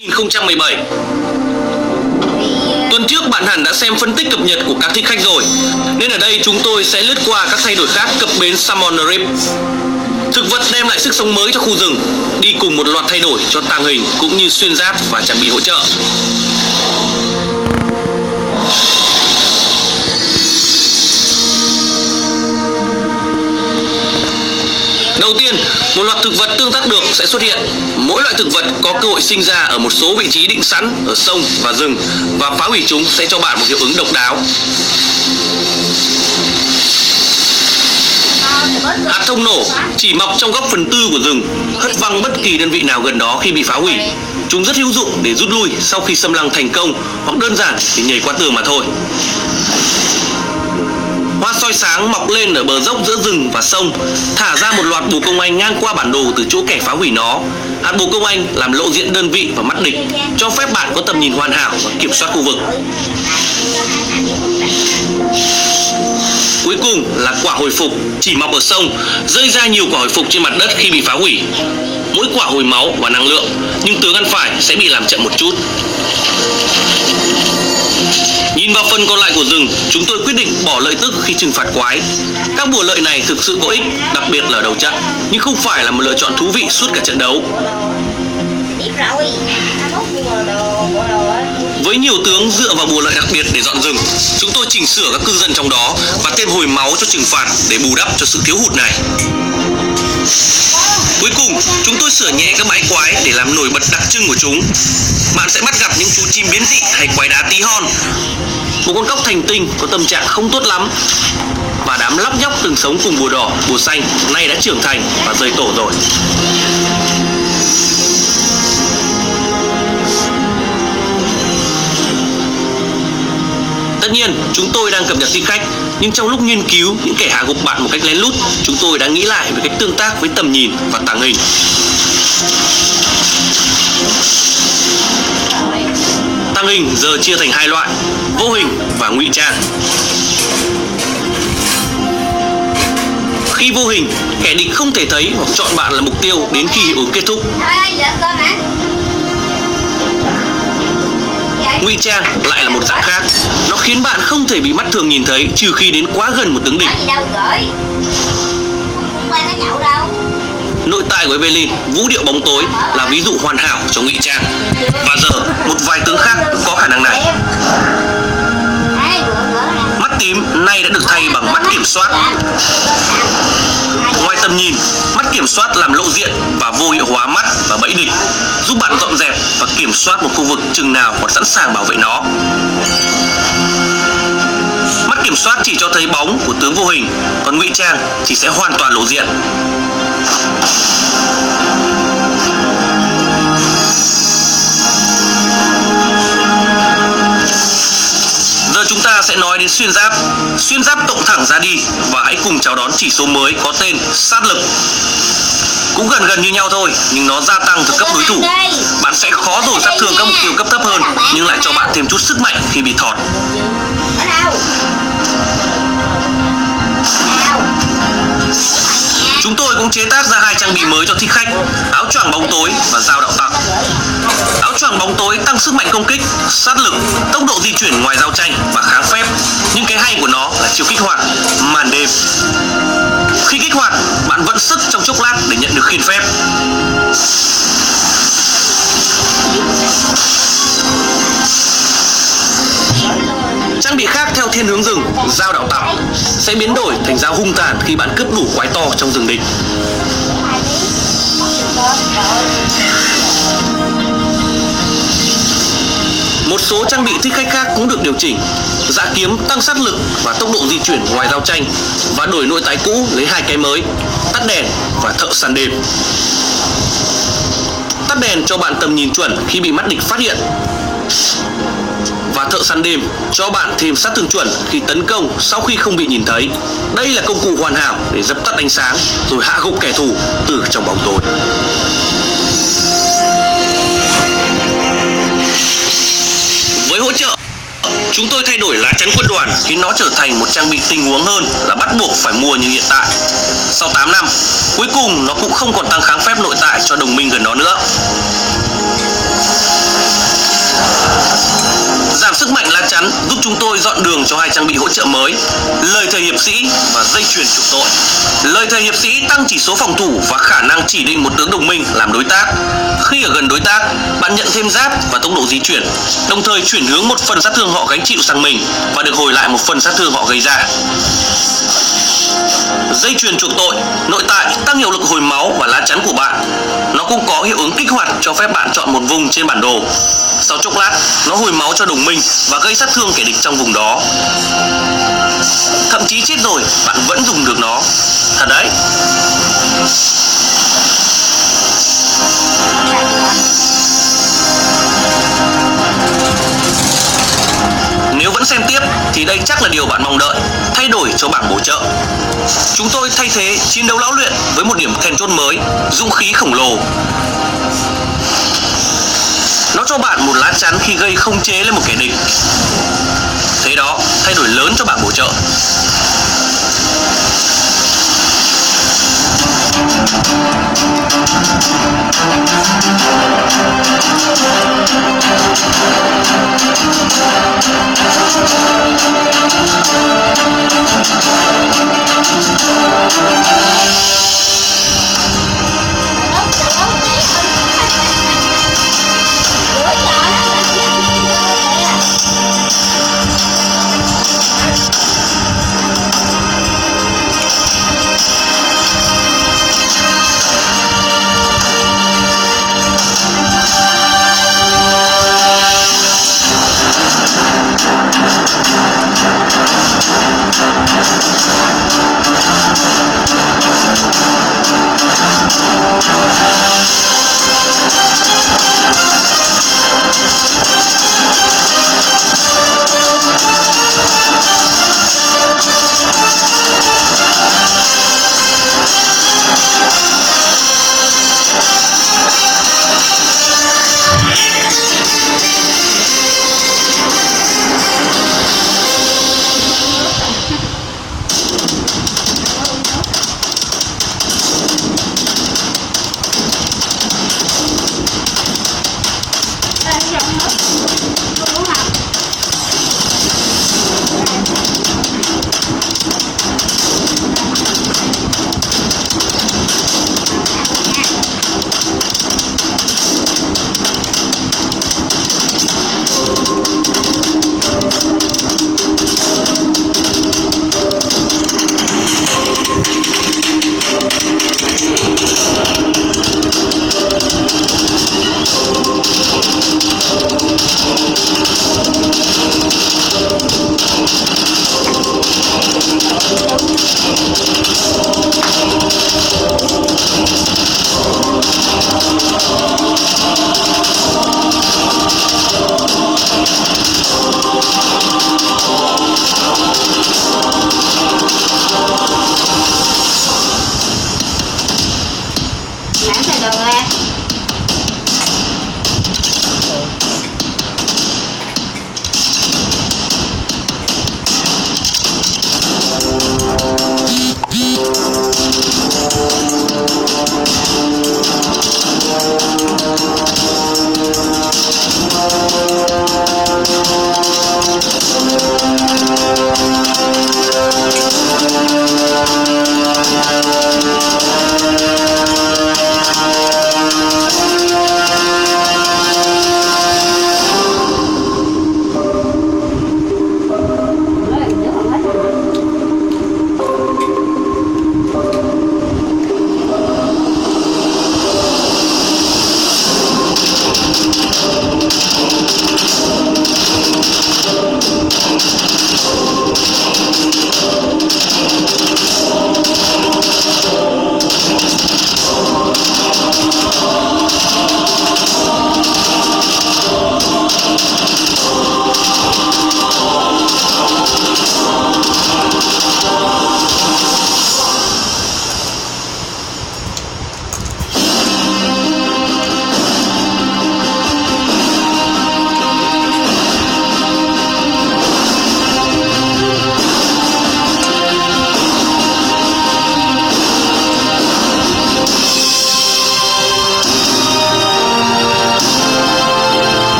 2017. Tuần trước bạn hẳn đã xem phân tích cập nhật của các thích khách rồi, nên ở đây chúng tôi sẽ lướt qua các thay đổi khác cập bến Salmon Reef. Thực vật đem lại sức sống mới cho khu rừng, đi cùng một loạt thay đổi cho tàng hình cũng như xuyên giáp và trang bị hỗ trợ. Đầu tiên, một loạt thực vật tương tác được sẽ xuất hiện. Mỗi loại thực vật có cơ hội sinh ra ở một số vị trí định sẵn ở sông và rừng, và phá hủy chúng sẽ cho bạn một hiệu ứng độc đáo. Hạt thông nổ chỉ mọc trong góc phần tư của rừng, hất văng bất kỳ đơn vị nào gần đó khi bị phá hủy. Chúng rất hữu dụng để rút lui sau khi xâm lăng thành công, hoặc đơn giản chỉ nhảy qua tường mà thôi. Hoa soi sáng mọc lên ở bờ dốc giữa rừng và sông, thả ra một loạt bồ công anh ngang qua bản đồ từ chỗ kẻ phá hủy nó. Hạt bồ công anh làm lộ diện đơn vị và mắt địch, cho phép bạn có tầm nhìn hoàn hảo và kiểm soát khu vực. Cuối cùng là quả hồi phục, chỉ mọc ở sông, rơi ra nhiều quả hồi phục trên mặt đất khi bị phá hủy. Mỗi quả hồi máu và năng lượng, nhưng tướng ăn phải sẽ bị làm chậm một chút. Nhìn vào phần còn lại của rừng, chúng tôi quyết định bỏ lợi tức khi trừng phạt quái. Các bùa lợi này thực sự có ích, đặc biệt là ở đầu trận, nhưng không phải là một lựa chọn thú vị suốt cả trận đấu. Với nhiều tướng dựa vào bùa lợi đặc biệt để dọn rừng, chúng tôi chỉnh sửa các cư dân trong đó và thêm hồi máu cho trừng phạt để bù đắp cho sự thiếu hụt này. Cuối cùng, chúng tôi sửa nhẹ các bãi quái để làm nổi bật đặc trưng của chúng. Bạn sẽ bắt gặp những chú chim biến dị hay quái đá tí hon. Một con cóc thành tinh có tâm trạng không tốt lắm. Và đám lóc nhóc từng sống cùng bùa đỏ, bùa xanh nay đã trưởng thành và rời tổ rồi. Tất nhiên, chúng tôi đang cập nhật thích khách, nhưng trong lúc nghiên cứu những kẻ hạ gục bạn một cách lén lút, chúng tôi đã nghĩ lại về cách tương tác với tầm nhìn và tàng hình. Tàng hình giờ chia thành hai loại: vô hình và ngụy trang. Khi vô hình, kẻ địch không thể thấy hoặc chọn bạn là mục tiêu đến khi hiệu ứng kết thúc. Ngụy trang lại là một dạng khác. Nó khiến bạn không thể bị mắt thường nhìn thấy trừ khi đến quá gần một tướng địch. Nội tại của Evelyn, vũ điệu bóng tối, là ví dụ hoàn hảo cho ngụy trang. Và giờ, một vài tướng khác cũng có khả năng này. Mắt tím nay đã được thay bằng mắt kiểm soát. Ngoài tầm nhìn, mắt kiểm soát làm lộ diện và vô hiệu hóa mắt và bẫy địch, giúp bạn dọn dẹp và kiểm soát một khu vực chừng nào còn sẵn sàng bảo vệ nó. Mắt kiểm soát chỉ cho thấy bóng của tướng vô hình, còn ngụy trang chỉ sẽ hoàn toàn lộ diện. Giờ chúng ta sẽ nói đến xuyên giáp. Xuyên giáp cộng thẳng ra đi và hãy cùng chào đón chỉ số mới có tên sát lực. Cũng gần như nhau thôi, nhưng nó gia tăng từ cấp đối thủ. Bạn sẽ khó rồi sát thương các mục tiêu cấp thấp hơn, nhưng lại cho bạn thêm chút sức mạnh khi bị thọt. Chúng tôi cũng chế tác ra hai trang bị mới cho thích khách: áo choàng bóng tối và dao đạo tặc. Áo choàng bóng tối tăng sức mạnh công kích, sát lực, tốc độ di chuyển ngoài giao tranh và kháng phép. Nhưng cái hay của nó là chiêu kích hoạt, màn đêm. Khi kích hoạt, bạn vận sức trong chốc lát để nhận được khiên phép. Trang bị khác theo thiên hướng rừng, dao đạo tặc, sẽ biến đổi thành dao hung tàn khi bạn cướp đủ quái to trong rừng địch. Một số trang bị thích khách khác cũng được điều chỉnh. Dạ kiếm tăng sát lực và tốc độ di chuyển ngoài giao tranh, và đổi nội tại cũ lấy hai cái mới: tắt đèn và thợ săn đêm. Tắt đèn cho bạn tầm nhìn chuẩn khi bị mắt địch phát hiện, và thợ săn đêm cho bạn thêm sát thương chuẩn khi tấn công sau khi không bị nhìn thấy. Đây là công cụ hoàn hảo để dập tắt ánh sáng rồi hạ gục kẻ thù từ trong bóng tối. Với hỗ trợ, chúng tôi thay đổi lá chắn quân đoàn khiến nó trở thành một trang bị tình huống hơn là bắt buộc phải mua như hiện tại. Sau 8 năm, cuối cùng nó cũng không còn tăng kháng phép nội tại cho đồng minh gần đó nữa. dọn đường cho hai trang bị hỗ trợ mới, lời thề hiệp sĩ và dây chuyền chuộc tội. Lời thề hiệp sĩ tăng chỉ số phòng thủ và khả năng chỉ định một tướng đồng minh làm đối tác. Khi ở gần đối tác, bạn nhận thêm giáp và tốc độ di chuyển, đồng thời chuyển hướng một phần sát thương họ gánh chịu sang mình và được hồi lại một phần sát thương họ gây ra. Dây chuyền chuộc tội, nội tại tăng hiệu lực hồi máu và lá chắn của bạn. Nó cũng có hiệu ứng kích hoạt cho phép bạn chọn một vùng trên bản đồ. Sau chốc lát, nó hồi máu cho đồng minh và gây sát thương kẻ địch trong vùng đó. Thậm chí chết rồi, bạn vẫn dùng được nó. Thật đấy. Nếu vẫn xem tiếp thì đây chắc là điều bạn mong đợi, thay đổi cho bảng bổ trợ. Chúng tôi thay thế chiến đấu lão luyện với một điểm then chốt mới, dũng khí khổng lồ. Nó cho bạn một lá chắn khi gây khống chế lên một kẻ địch. Thế đó, thay đổi lớn cho bảng bổ trợ.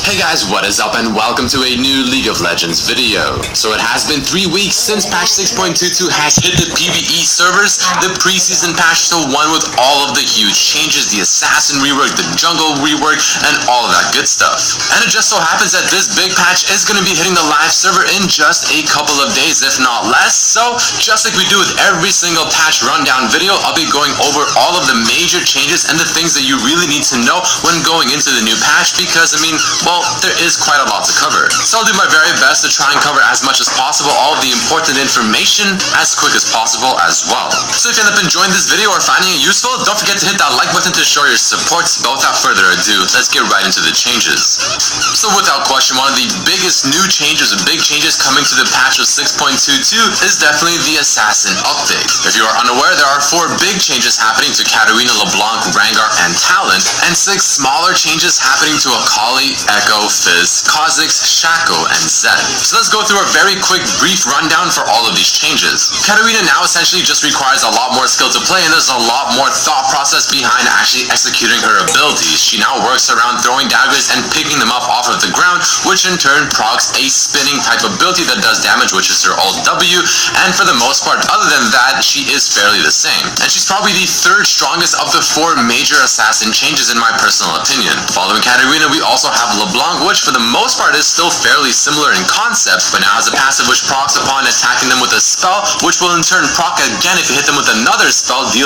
Hey guys, what is up and welcome to a new League of Legends video. So it has been 3 weeks since patch 6.22 has hit the PvE servers, the preseason patch, so one with all of the huge changes, the assassin rework, the jungle rework, and all of that good stuff. And it just so happens that this big patch is going to be hitting the live server in just a couple of days, if not less. So just like we do with every single patch rundown video, I'll be going over all of the major changes and the things that you really need to know when going into the new patch, because well, there is quite a lot to cover. So I'll do my very best to try and cover as much as possible, all of the important information as quick as possible as well. So if you end up enjoying this video or finding it useful, don't forget to hit that like button to show your support. But without further ado, let's get right into the changes. So without question, one of the biggest new changes, big changes coming to the patch of 6.22 is definitely the assassin update. If you are unaware, there are 4 big changes happening to Katarina, LeBlanc, Rengar, and Talon, and 6 smaller changes happening to Akali, Echo, Fizz, Kha'Zix, Shaco, and Zed. So let's go through a very quick, brief rundown for all of these changes. Katarina now essentially just requires a lot more skill to play, and there's a lot more thought process behind actually executing her abilities. She now works around throwing daggers and picking them up off of the ground, which in turn procs a spinning type ability that does damage, which is her ult W, and for the most part, other than that, she is fairly the same. And she's probably the 3rd strongest of the 4 major assassin changes in my personal opinion. Following Katarina, we also have LeBlanc, which for the most part is still fairly similar in concept, but now has a passive which procs upon attacking them with a spell, which will in turn proc again if you hit them with another spell, dealing